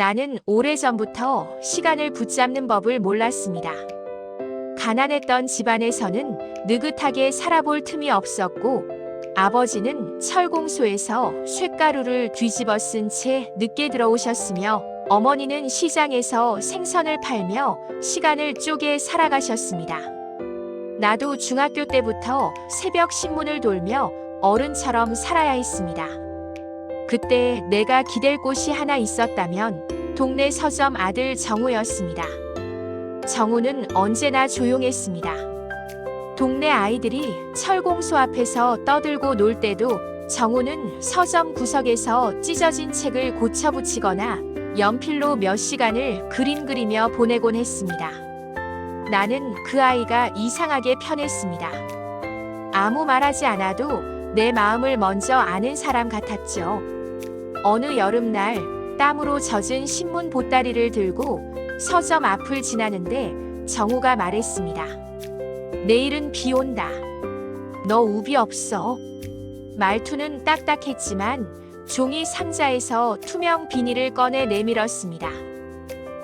나는 오래전부터 시간을 붙잡는 법을 몰랐습니다. 가난했던 집안에서는 느긋하게 살아볼 틈이 없었고, 아버지는 철공소에서 쇳가루를 뒤집어 쓴 채 늦게 들어오셨으며, 어머니는 시장에서 생선을 팔며 시간을 쪼개 살아가셨습니다. 나도 중학교 때부터 새벽 신문을 돌며 어른처럼 살아야 했습니다. 그때 내가 기댈 곳이 하나 있었다면 동네 서점 아들 정우였습니다. 정우는 언제나 조용했습니다. 동네 아이들이 철공소 앞에서 떠들고 놀 때도 정우는 서점 구석에서 찢어진 책을 고쳐붙이거나 연필로 몇 시간을 그림 그리며 보내곤 했습니다. 나는 그 아이가 이상하게 편했습니다. 아무 말하지 않아도 내 마음을 먼저 아는 사람 같았죠. 어느 여름날 땀으로 젖은 신문 보따리를 들고 서점 앞을 지나는데 정우가 말했습니다. 내일은 비 온다. 너 우비 없어? 말투는 딱딱했지만 종이 상자에서 투명 비닐을 꺼내 내밀었습니다.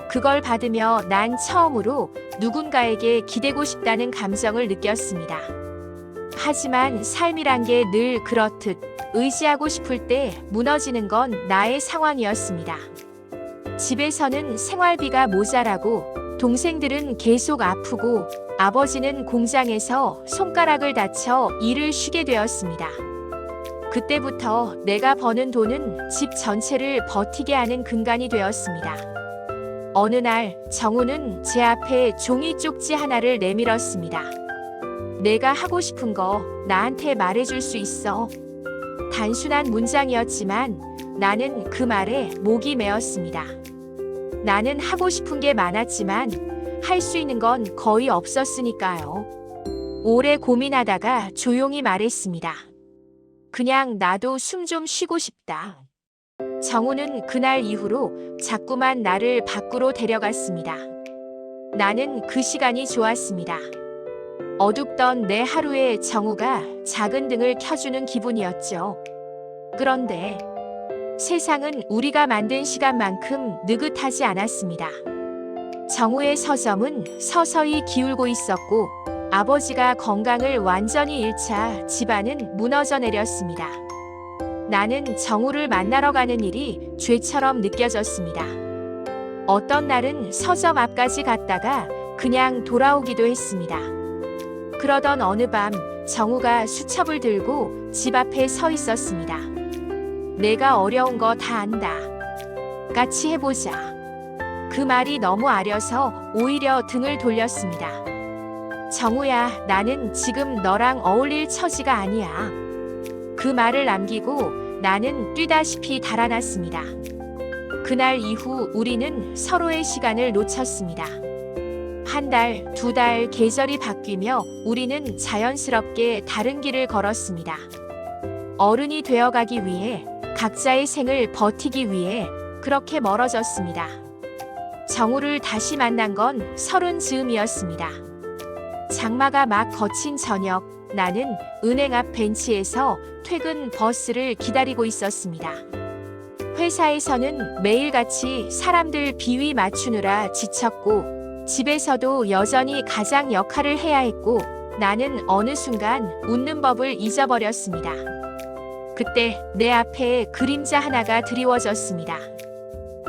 그걸 받으며 난 처음으로 누군가에게 기대고 싶다는 감정을 느꼈습니다. 하지만 삶이란 게 늘 그렇듯 의지하고 싶을 때 무너지는 건 나의 상황이었습니다. 집에서는 생활비가 모자라고 동생들은 계속 아프고 아버지는 공장에서 손가락을 다쳐 일을 쉬게 되었습니다. 그때부터 내가 버는 돈은 집 전체를 버티게 하는 근간이 되었습니다. 어느 날 정우는 제 앞에 종이 쪽지 하나를 내밀었습니다. 내가 하고 싶은 거 나한테 말해줄 수 있어. 단순한 문장이었지만 나는 그 말에 목이 메었습니다. 나는 하고 싶은 게 많았지만 할 수 있는 건 거의 없었으니까요. 오래 고민하다가 조용히 말했습니다. 그냥 나도 숨 좀 쉬고 싶다. 정우는 그날 이후로 자꾸만 나를 밖으로 데려갔습니다. 나는 그 시간이 좋았습니다. 어둡던 내 하루에 정우가 작은 등을 켜주는 기분이었죠. 그런데 세상은 우리가 만든 시간만큼 느긋하지 않았습니다. 정우의 서점은 서서히 기울고 있었고 아버지가 건강을 완전히 잃자 집안은 무너져 내렸습니다. 나는 정우를 만나러 가는 일이 죄처럼 느껴졌습니다. 어떤 날은 서점 앞까지 갔다가 그냥 돌아오기도 했습니다. 그러던 어느 밤 정우가 수첩을 들고 집 앞에 서 있었습니다. 내가 어려운 거 다 안다. 같이 해보자. 그 말이 너무 아려서 오히려 등을 돌렸습니다. 정우야, 나는 지금 너랑 어울릴 처지가 아니야. 그 말을 남기고 나는 뛰다시피 달아났습니다. 그날 이후 우리는 서로의 시간을 놓쳤습니다. 한 달, 두 달 계절이 바뀌며 우리는 자연스럽게 다른 길을 걸었습니다. 어른이 되어가기 위해 각자의 생을 버티기 위해 그렇게 멀어졌습니다. 정우를 다시 만난 건 30 즈음이었습니다. 장마가 막 거친 저녁, 나는 은행 앞 벤치에서 퇴근 버스를 기다리고 있었습니다. 회사에서는 매일같이 사람들 비위 맞추느라 지쳤고 집에서도 여전히 가장 역할을 해야 했고 나는 어느 순간 웃는 법을 잊어버렸습니다. 그때 내 앞에 그림자 하나가 드리워졌습니다.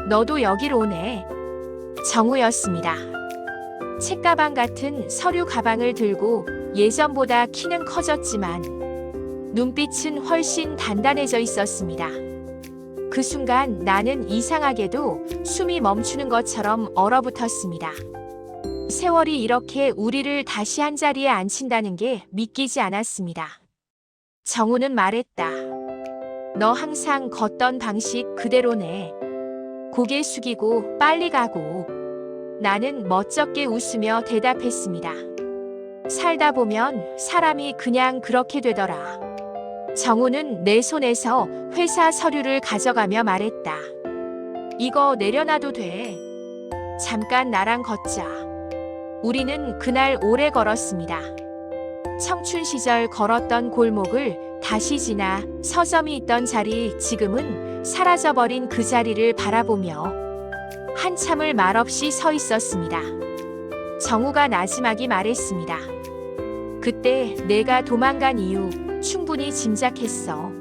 너도 여길 오네. 정우였습니다. 책가방 같은 서류 가방을 들고 예전보다 키는 커졌지만 눈빛은 훨씬 단단해져 있었습니다. 그 순간 나는 이상하게도 숨이 멈추는 것처럼 얼어붙었습니다. 세월이 이렇게 우리를 다시 한 자리에 앉힌다는 게 믿기지 않았습니다. 정우는 말했다. 너 항상 걷던 방식 그대로네. 고개 숙이고 빨리 가고. 나는 멋쩍게 웃으며 대답했습니다. 살다 보면 사람이 그냥 그렇게 되더라. 정우는 내 손에서 회사 서류를 가져가며 말했다. 이거 내려놔도 돼. 잠깐 나랑 걷자. 우리는 그날 오래 걸었습니다. 청춘 시절 걸었던 골목을 다시 지나 서점이 있던 자리, 지금은 사라져버린 그 자리를 바라보며 한참을 말없이 서 있었습니다. 정우가 나지막이 말했습니다. 그때 내가 도망간 이유 충분히 짐작했어.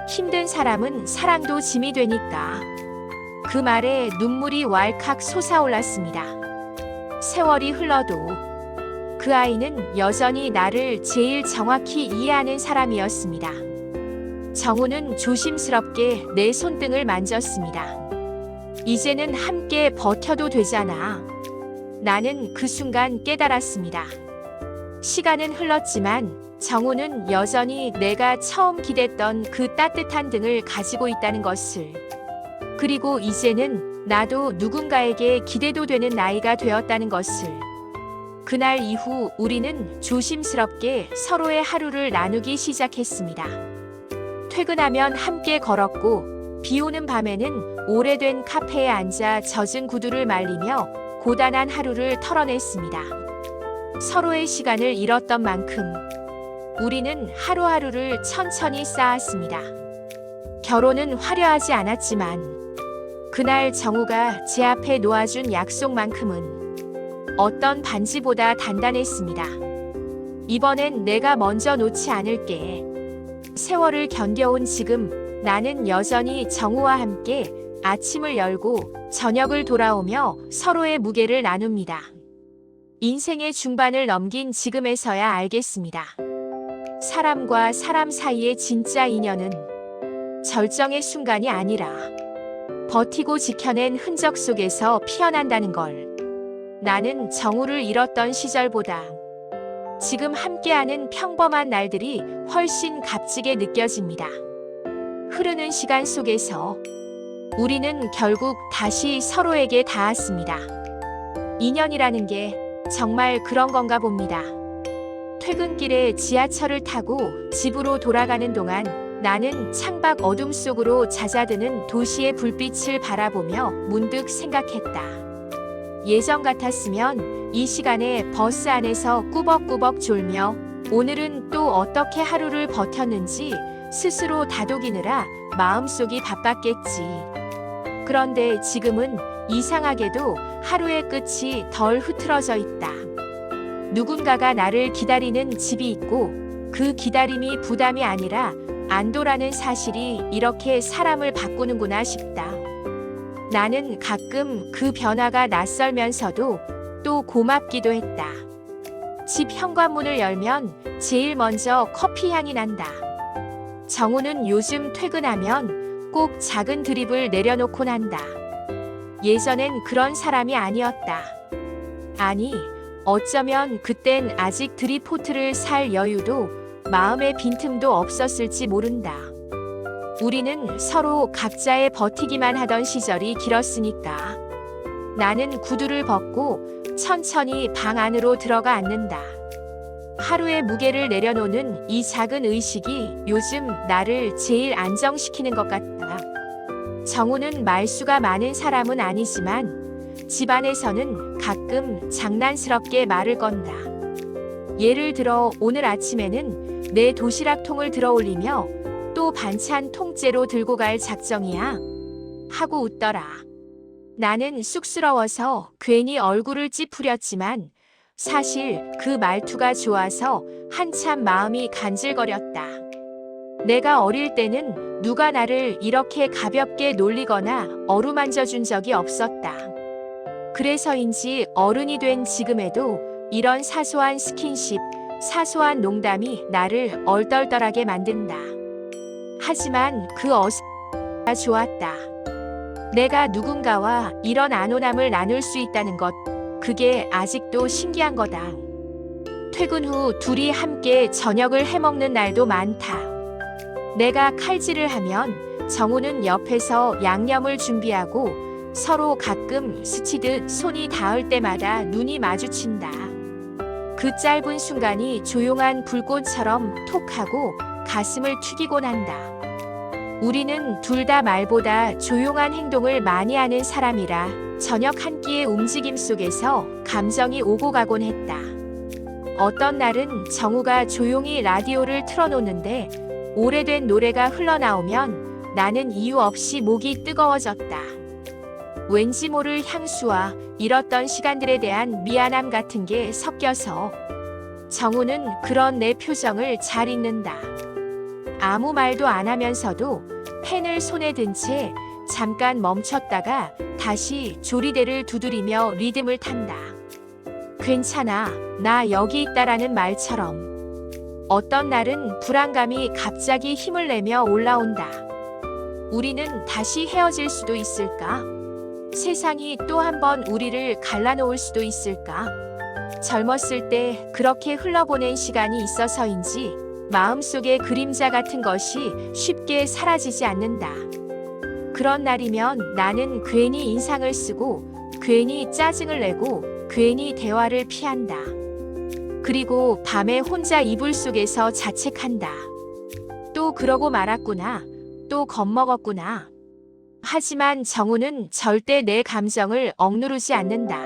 힘든 사람은 사랑도 짐이 되니까. 그 말에 눈물이 왈칵 솟아올랐습니다. 세월이 흘러도 그 아이는 여전히 나를 제일 정확히 이해하는 사람이었습니다. 정우는 조심스럽게 내 손등을 만졌습니다. 이제는 함께 버텨도 되잖아. 나는 그 순간 깨달았습니다. 시간은 흘렀지만 정우는 여전히 내가 처음 기댔던 그 따뜻한 등을 가지고 있다는 것을. 그리고 이제는 나도 누군가에게 기대도 되는 나이가 되었다는 것을. 그날 이후 우리는 조심스럽게 서로의 하루를 나누기 시작했습니다. 퇴근하면 함께 걸었고, 비 오는 밤에는 오래된 카페에 앉아 젖은 구두를 말리며 고단한 하루를 털어냈습니다. 서로의 시간을 잃었던 만큼 우리는 하루하루를 천천히 쌓았습니다. 결혼은 화려하지 않았지만 그날 정우가 제 앞에 놓아준 약속만큼은 어떤 반지보다 단단했습니다. 이번엔 내가 먼저 놓지 않을게. 세월을 견뎌온 지금 나는 여전히 정우와 함께 아침을 열고 저녁을 돌아오며 서로의 무게를 나눕니다. 인생의 중반을 넘긴 지금에서야 알겠습니다. 사람과 사람 사이의 진짜 인연은 절정의 순간이 아니라 버티고 지켜낸 흔적 속에서 피어난다는 걸. 나는 정우를 잃었던 시절보다 지금 함께하는 평범한 날들이 훨씬 값지게 느껴집니다. 흐르는 시간 속에서 우리는 결국 다시 서로에게 닿았습니다. 인연이라는 게 정말 그런 건가 봅니다. 퇴근길에 지하철을 타고 집으로 돌아가는 동안 나는 창밖 어둠 속으로 잦아드는 도시의 불빛을 바라보며 문득 생각했다. 예전 같았으면 이 시간에 버스 안에서 꾸벅꾸벅 졸며 오늘은 또 어떻게 하루를 버텼는지 스스로 다독이느라 마음속이 바빴겠지. 그런데 지금은 이상하게도 하루의 끝이 덜 흐트러져 있다. 누군가가 나를 기다리는 집이 있고 그 기다림이 부담이 아니라 안도라는 사실이 이렇게 사람을 바꾸는구나 싶다. 나는 가끔 그 변화가 낯설면서도 또 고맙기도 했다. 집 현관문을 열면 제일 먼저 커피 향이 난다. 정우는 요즘 퇴근하면 꼭 작은 드립을 내려놓곤 한다. 예전엔 그런 사람이 아니었다. 아니, 어쩌면 그땐 아직 드립포트를 살 여유도 마음의 빈틈도 없었을지 모른다. 우리는 서로 각자의 버티기만 하던 시절이 길었으니까. 나는 구두를 벗고 천천히 방 안으로 들어가 앉는다. 하루의 무게를 내려놓는 이 작은 의식이 요즘 나를 제일 안정시키는 것 같다. 정우는 말수가 많은 사람은 아니지만 집안에서는 가끔 장난스럽게 말을 건다. 예를 들어 오늘 아침에는 내 도시락통을 들어 올리며 또 반찬 통째로 들고 갈 작정이야 하고 웃더라. 나는 쑥스러워서 괜히 얼굴을 찌푸렸지만 사실 그 말투가 좋아서 한참 마음이 간질거렸다. 내가 어릴 때는 누가 나를 이렇게 가볍게 놀리거나 어루만져 준 적이 없었다. 그래서인지 어른이 된 지금에도 이런 사소한 스킨십, 사소한 농담이 나를 얼떨떨하게 만든다. 하지만 그 어색함이 좋았다. 내가 누군가와 이런 안온함을 나눌 수 있다는 것, 그게 아직도 신기한 거다. 퇴근 후 둘이 함께 저녁을 해먹는 날도 많다. 내가 칼질을 하면 정우는 옆에서 양념을 준비하고 서로 가끔 스치듯 손이 닿을 때마다 눈이 마주친다. 그 짧은 순간이 조용한 불꽃처럼 톡하고 가슴을 튀기곤 한다. 우리는 둘 다 말보다 조용한 행동을 많이 하는 사람이라 저녁 한 끼의 움직임 속에서 감정이 오고 가곤 했다. 어떤 날은 정우가 조용히 라디오를 틀어놓는데 오래된 노래가 흘러나오면 나는 이유 없이 목이 뜨거워졌다. 왠지 모를 향수와 잃었던 시간들에 대한 미안함 같은 게 섞여서 정우는 그런 내 표정을 잘 읽는다. 아무 말도 안 하면서도 펜을 손에 든 채 잠깐 멈췄다가 다시 조리대를 두드리며 리듬을 탄다. 괜찮아, 나 여기 있다라는 말처럼. 어떤 날은 불안감이 갑자기 힘을 내며 올라온다. 우리는 다시 헤어질 수도 있을까? 세상이 또 한 번 우리를 갈라놓을 수도 있을까? 젊었을 때 그렇게 흘러보낸 시간이 있어서인지 마음속의 그림자 같은 것이 쉽게 사라지지 않는다. 그런 날이면 나는 괜히 인상을 쓰고 괜히 짜증을 내고 괜히 대화를 피한다. 그리고 밤에 혼자 이불 속에서 자책한다. 또 그러고 말았구나. 또 겁먹었구나. 하지만 정우는 절대 내 감정을 억누르지 않는다.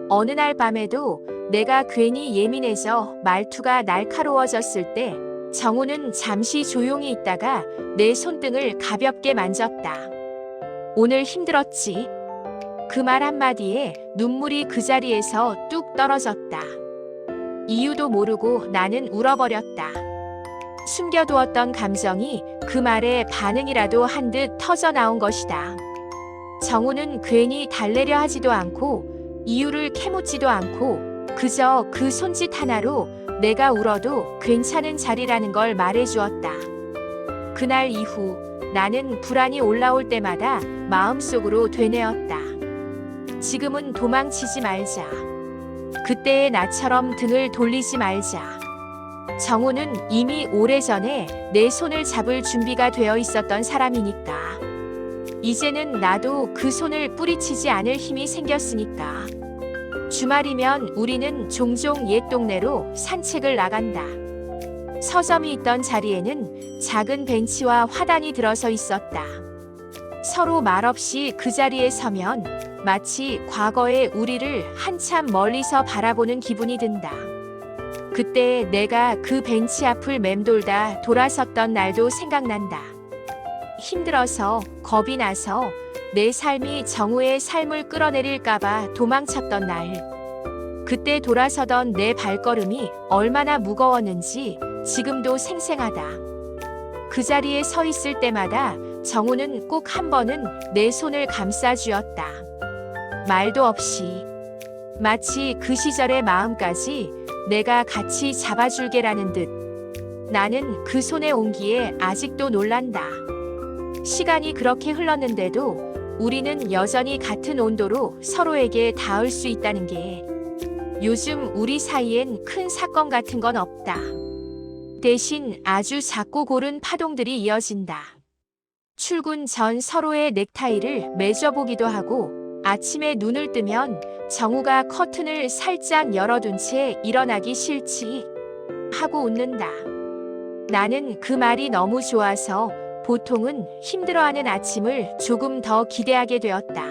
어느 날 밤에도 내가 괜히 예민해져 말투가 날카로워졌을 때 정우는 잠시 조용히 있다가 내 손등을 가볍게 만졌다. 오늘 힘들었지? 그 말 한마디에 눈물이 그 자리에서 뚝 떨어졌다. 이유도 모르고 나는 울어버렸다. 숨겨두었던 감정이 그 말에 반응이라도 한 듯 터져나온 것이다. 정우는 괜히 달래려 하지도 않고 이유를 캐묻지도 않고 그저 그 손짓 하나로 내가 울어도 괜찮은 자리라는 걸 말해주었다. 그날 이후 나는 불안이 올라올 때마다 마음속으로 되뇌었다. 지금은 도망치지 말자. 그때의 나처럼 등을 돌리지 말자. 정우는 이미 오래전에 내 손을 잡을 준비가 되어 있었던 사람이니까. 이제는 나도 그 손을 뿌리치지 않을 힘이 생겼으니까. 주말이면 우리는 종종 옛 동네로 산책을 나간다. 서점이 있던 자리에는 작은 벤치와 화단이 들어서 있었다. 서로 말없이 그 자리에 서면 마치 과거의 우리를 한참 멀리서 바라보는 기분이 든다. 그때 내가 그 벤치 앞을 맴돌다 돌아섰던 날도 생각난다. 힘들어서 겁이 나서 내 삶이 정우의 삶을 끌어내릴까봐 도망쳤던 날. 그때 돌아서던 내 발걸음이 얼마나 무거웠는지 지금도 생생하다. 그 자리에 서 있을 때마다 정우는 꼭 한 번은 내 손을 감싸주었다. 말도 없이. 마치 그 시절의 마음까지 내가 같이 잡아줄게라는 듯. 나는 그 손의 온기에 아직도 놀란다. 시간이 그렇게 흘렀는데도 우리는 여전히 같은 온도로 서로에게 닿을 수 있다는 게 요즘 우리 사이엔 큰 사건 같은 건 없다. 대신 아주 작고 고른 파동들이 이어진다. 출근 전 서로의 넥타이를 맺어보기도 하고 아침에 눈을 뜨면 정우가 커튼을 살짝 열어둔 채 일어나기 싫지 하고 웃는다. 나는 그 말이 너무 좋아서 보통은 힘들어하는 아침을 조금 더 기대하게 되었다.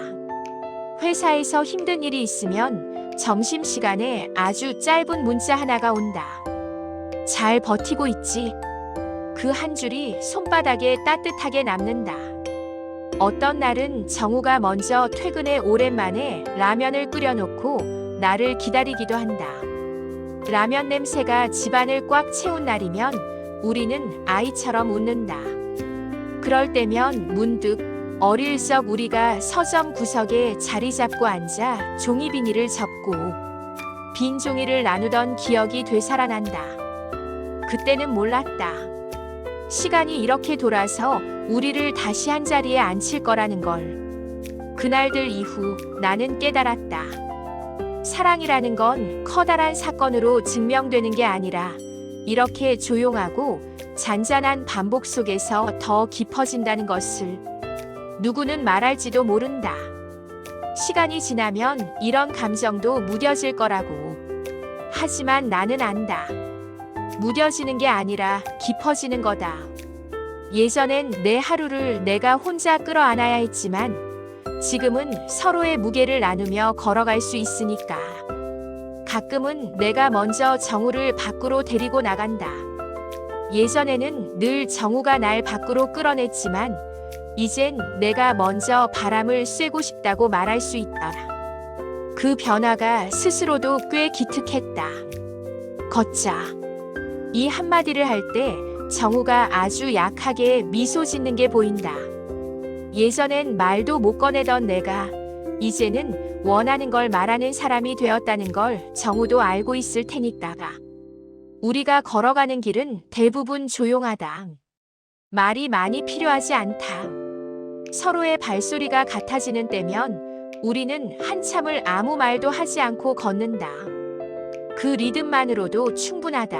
회사에서 힘든 일이 있으면 점심시간에 아주 짧은 문자 하나가 온다. 잘 버티고 있지? 그 한 줄이 손바닥에 따뜻하게 남는다. 어떤 날은 정우가 먼저 퇴근해 오랜만에 라면을 끓여놓고 나를 기다리기도 한다. 라면 냄새가 집안을 꽉 채운 날이면 우리는 아이처럼 웃는다. 그럴 때면 문득 어릴 적 우리가 서점 구석에 자리 잡고 앉아 종이 비닐을 접고 빈 종이를 나누던 기억이 되살아난다. 그때는 몰랐다. 시간이 이렇게 돌아서 우리를 다시 한 자리에 앉힐 거라는 걸. 그날들 이후 나는 깨달았다. 사랑이라는 건 커다란 사건으로 증명되는 게 아니라 이렇게 조용하고 잔잔한 반복 속에서 더 깊어진다는 것을. 누구는 말할지도 모른다. 시간이 지나면 이런 감정도 무뎌질 거라고. 하지만 나는 안다. 무뎌지는 게 아니라 깊어지는 거다. 예전엔 내 하루를 내가 혼자 끌어안아야 했지만 지금은 서로의 무게를 나누며 걸어갈 수 있으니까. 가끔은 내가 먼저 정우를 밖으로 데리고 나간다. 예전에는 늘 정우가 날 밖으로 끌어냈지만 이젠 내가 먼저 바람을 쐬고 싶다고 말할 수 있더라. 그 변화가 스스로도 꽤 기특했다. 걷자. 이 한마디를 할 때 정우가 아주 약하게 미소 짓는 게 보인다. 예전엔 말도 못 꺼내던 내가 이제는 원하는 걸 말하는 사람이 되었다는 걸 정우도 알고 있을 테니까가. 우리가 걸어가는 길은 대부분 조용하다. 말이 많이 필요하지 않다. 서로의 발소리가 같아지는 때면 우리는 한참을 아무 말도 하지 않고 걷는다. 그 리듬만으로도 충분하다.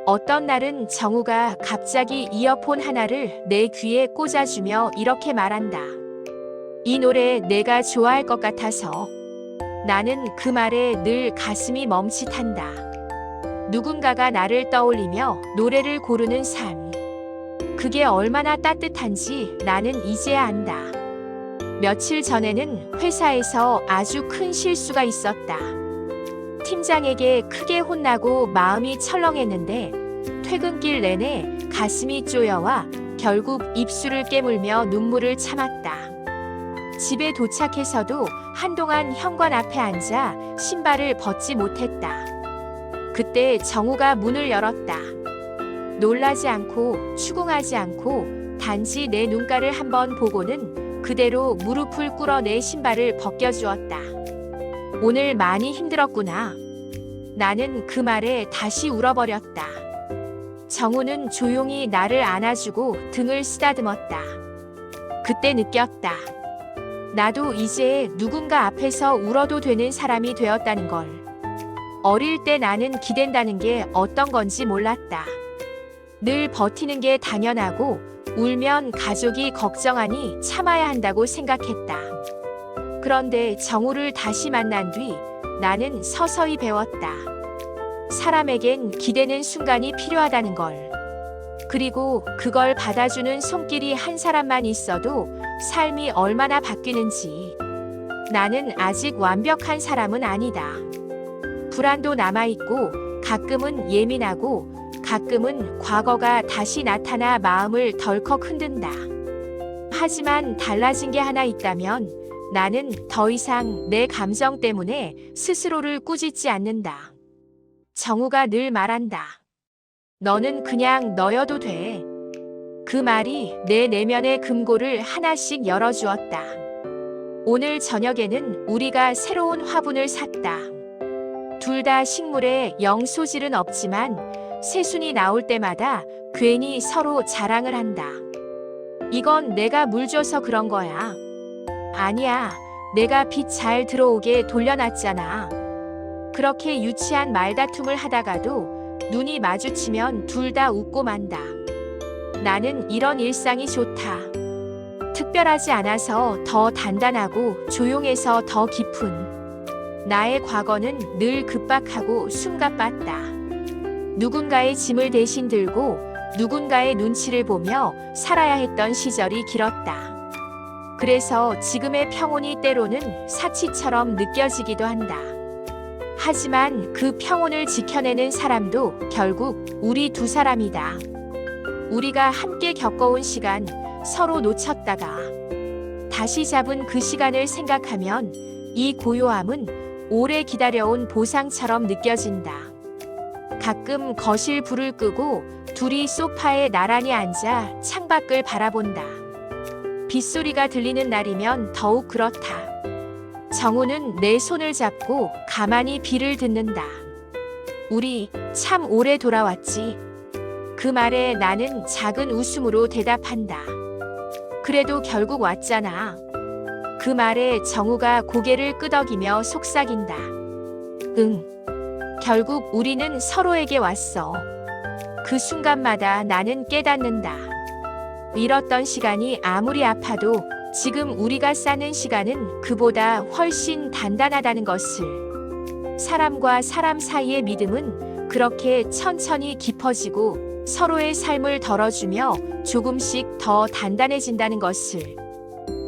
어떤 날은 정우가 갑자기 이어폰 하나를 내 귀에 꽂아주며 이렇게 말한다. 이 노래 내가 좋아할 것 같아서. 나는 그 말에 늘 가슴이 멈칫한다. 누군가가 나를 떠올리며 노래를 고르는 삶. 그게 얼마나 따뜻한지 나는 이제야 안다. 며칠 전에는 회사에서 아주 큰 실수가 있었다. 팀장에게 크게 혼나고 마음이 철렁했는데 퇴근길 내내 가슴이 쪼여와 결국 입술을 깨물며 눈물을 참았다. 집에 도착해서도 한동안 현관 앞에 앉아 신발을 벗지 못했다. 그때 정우가 문을 열었다. 놀라지 않고 추궁하지 않고 단지 내 눈가를 한번 보고는 그대로 무릎을 꿇어 내 신발을 벗겨주었다. 오늘 많이 힘들었구나. 나는 그 말에 다시 울어버렸다. 정우는 조용히 나를 안아주고 등을 쓰다듬었다. 그때 느꼈다. 나도 이제 누군가 앞에서 울어도 되는 사람이 되었다는 걸. 어릴 때 나는 기댄다는 게 어떤 건지 몰랐다. 늘 버티는 게 당연하고 울면 가족이 걱정하니 참아야 한다고 생각했다. 그런데 정우를 다시 만난 뒤 나는 서서히 배웠다. 사람에겐 기대는 순간이 필요하다는 걸. 그리고 그걸 받아주는 손길이 한 사람만 있어도 삶이 얼마나 바뀌는지. 나는 아직 완벽한 사람은 아니다. 불안도 남아있고 가끔은 예민하고 가끔은 과거가 다시 나타나 마음을 덜컥 흔든다. 하지만 달라진 게 하나 있다면 나는 더 이상 내 감정 때문에 스스로를 꾸짖지 않는다. 정우가 늘 말한다. 너는 그냥 너여도 돼. 그 말이 내 내면의 금고를 하나씩 열어주었다. 오늘 저녁에는 우리가 새로운 화분을 샀다. 둘 다 식물에 영 소질은 없지만 새순이 나올 때마다 괜히 서로 자랑을 한다. 이건 내가 물 줘서 그런 거야. 아니야, 내가 빛 잘 들어오게 돌려놨잖아. 그렇게 유치한 말다툼을 하다가도 눈이 마주치면 둘 다 웃고 만다. 나는 이런 일상이 좋다. 특별하지 않아서 더 단단하고 조용해서 더 깊은. 나의 과거는 늘 급박하고 숨가빴다. 누군가의 짐을 대신 들고 누군가의 눈치를 보며 살아야 했던 시절이 길었다. 그래서 지금의 평온이 때로는 사치처럼 느껴지기도 한다. 하지만 그 평온을 지켜내는 사람도 결국 우리 두 사람이다. 우리가 함께 겪어온 시간, 서로 놓쳤다가 다시 잡은 그 시간을 생각하면 이 고요함은 오래 기다려온 보상처럼 느껴진다. 가끔 거실 불을 끄고 둘이 소파에 나란히 앉아 창밖을 바라본다. 빗소리가 들리는 날이면 더욱 그렇다. 정우는 내 손을 잡고 가만히 비를 듣는다. 우리 참 오래 돌아왔지. 그 말에 나는 작은 웃음으로 대답한다. 그래도 결국 왔잖아. 그 말에 정우가 고개를 끄덕이며 속삭인다. 응. 결국 우리는 서로에게 왔어. 그 순간마다 나는 깨닫는다. 잃었던 시간이 아무리 아파도 지금 우리가 쌓는 시간은 그보다 훨씬 단단하다는 것을. 사람과 사람 사이의 믿음은 그렇게 천천히 깊어지고 서로의 삶을 덜어주며 조금씩 더 단단해진다는 것을.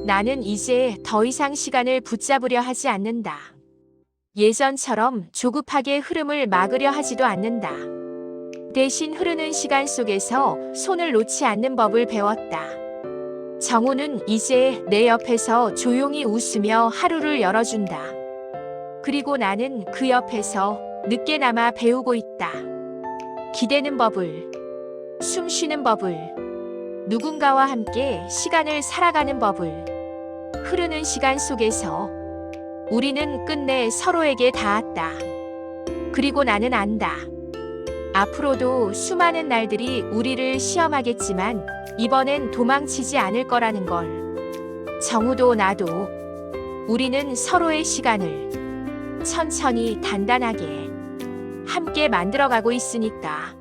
나는 이제 더 이상 시간을 붙잡으려 하지 않는다. 예전처럼 조급하게 흐름을 막으려 하지도 않는다. 대신 흐르는 시간 속에서 손을 놓지 않는 법을 배웠다. 정우는 이제 내 옆에서 조용히 웃으며 하루를 열어준다. 그리고 나는 그 옆에서 늦게나마 배우고 있다. 기대는 법을, 숨 쉬는 법을, 누군가와 함께 시간을 살아가는 법을. 흐르는 시간 속에서 우리는 끝내 서로에게 닿았다. 그리고 나는 안다. 앞으로도 수많은 날들이 우리를 시험하겠지만 이번엔 도망치지 않을 거라는 걸. 정우도 나도. 우리는 서로의 시간을 천천히 단단하게 함께 만들어가고 있으니까.